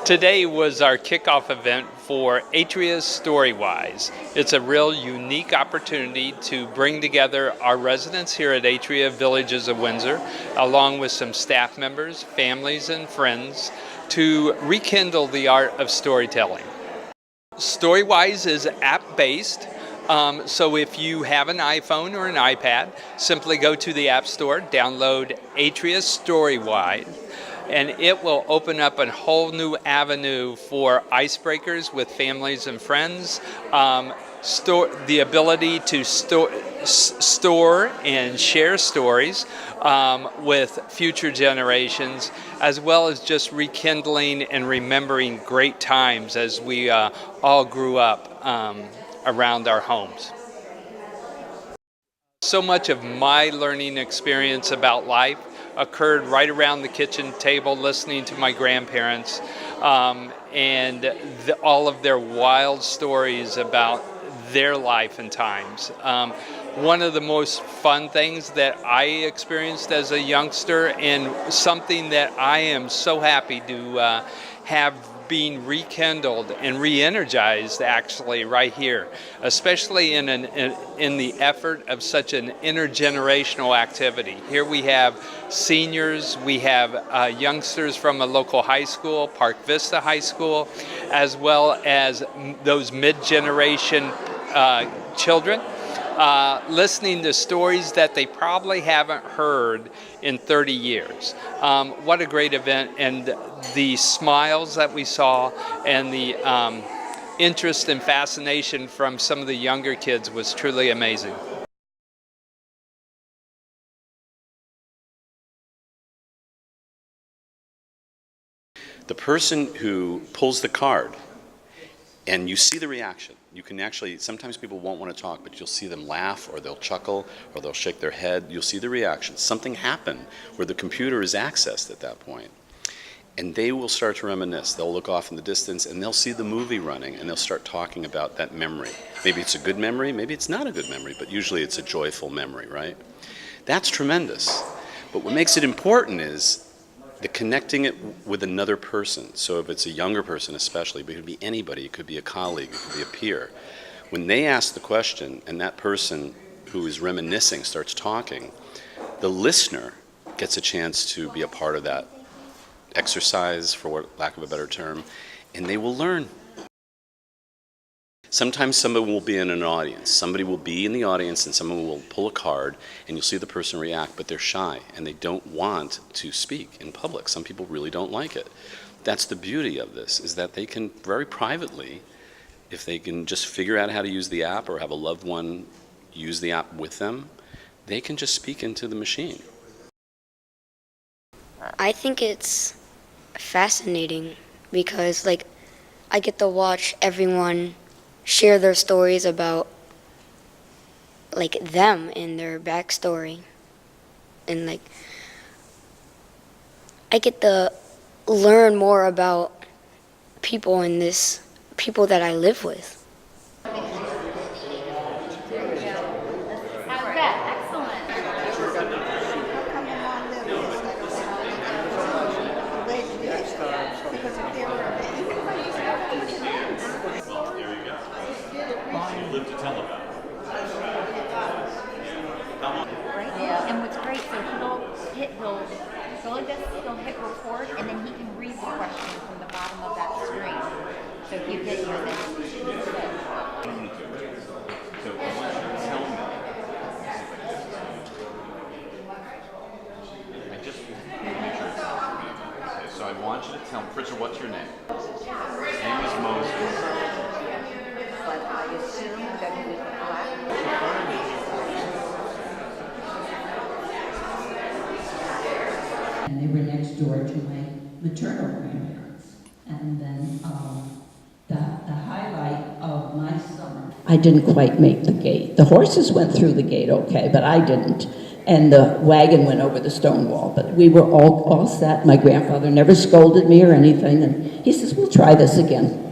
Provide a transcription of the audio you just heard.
Today was our kickoff event for Atria Storywise. It's a real unique opportunity to bring together our residents here at Atria Villages of Windsor, along with some staff members, families, and friends, to rekindle the art of storytelling. Storywise is app-based. So if you have an iPhone or an iPad, simply go to the App Store, download Atria Storywise, and it will open up a whole new avenue for icebreakers with families and friends, the ability to store and share stories with future generations, as well as just rekindling and remembering great times as we all grew up around our homes. So much of my learning experience about life occurred right around the kitchen table, listening to my grandparents and all of their wild stories about their life and times. One of the most fun things that I experienced as a youngster, and something that I am so happy to have being rekindled and re-energized actually right here, especially in the effort of such an intergenerational activity. Here we have seniors, we have youngsters from a local high school, Park Vista High School, as well as those mid-generation children, listening to stories that they probably haven't heard in 30 years. What a great event, and the smiles that we saw and the interest and fascination from some of the younger kids was truly amazing. The person who pulls the card, and you see the reaction. You can actually, sometimes people won't want to talk, but you'll see them laugh, or they'll chuckle, or they'll shake their head. You'll see the reaction. Something happened where the computer is accessed at that point. And they will start to reminisce. They'll look off in the distance, and they'll see the movie running, and they'll start talking about that memory. Maybe it's a good memory, maybe it's not a good memory, but usually it's a joyful memory, right? That's tremendous. But what makes it important is the connecting it with another person. So if it's a younger person especially, but it could be anybody, it could be a colleague, it could be a peer. When they ask the question and that person who is reminiscing starts talking, the listener gets a chance to be a part of that exercise, for lack of a better term, and they will learn. Sometimes somebody will be in an audience. Somebody will be in the audience and someone will pull a card and you'll see the person react, but they're shy and they don't want to speak in public. Some people really don't like it. That's the beauty of this, is that they can very privately, if they can just figure out how to use the app or have a loved one use the app with them, they can just speak into the machine. I think it's fascinating because I get to watch everyone share their stories about them and their backstory, and I get to learn more about people that I live with. Live to tell about it. Right? And what's great, so he'll hit record, and then he can read the question from the bottom of that screen. So if you hit your then so I want you to tell me. I just okay, so I want you to tell me, Richard, what's your name? His name is Moses. But I assume that he was black. And they were next door to my maternal grandparents. And then the highlight of my summer, I didn't quite make the gate. The horses went through the gate okay, but I didn't. And the wagon went over the stone wall. But we were all set. My grandfather never scolded me or anything. And he says, we'll try this again.